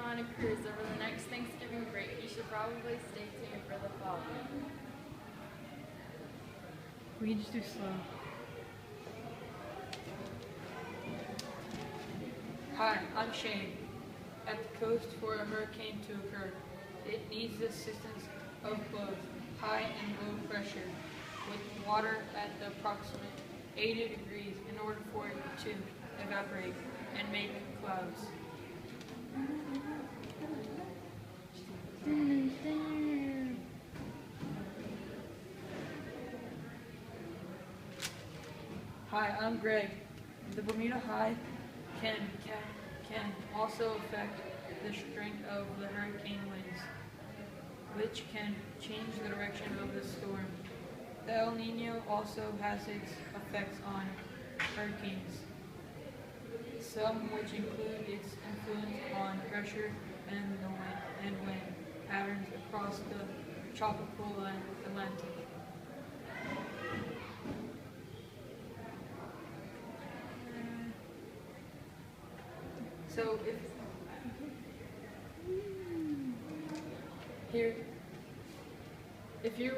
on a cruise over the next Thanksgiving break, you should probably stay tuned for the following. We can just do slow. Hi, I'm Shane. At the coast for a hurricane to occur, it needs the assistance of both high and low pressure, with water at the approximate 80 degrees in order for it to evaporate and make clouds. Hi, I'm Greg. The Bermuda High can also affect the strength of the hurricane winds, which can change the direction of the storm. The El Nino also has its effects on hurricanes, some which include its influence on pressure and wind patterns across the tropical Atlantic. So if you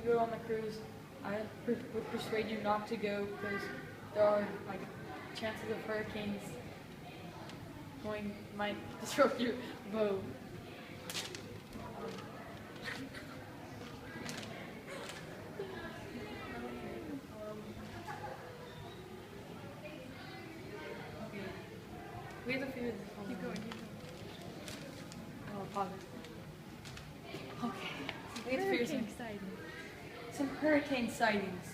go on the cruise, I would persuade you not to go because there are like chances of hurricanes might destroy your boat. Okay. We have a few. Keep going. Oh, pause it. Okay. We have to figure Hurricane exciting. some hurricane sightings.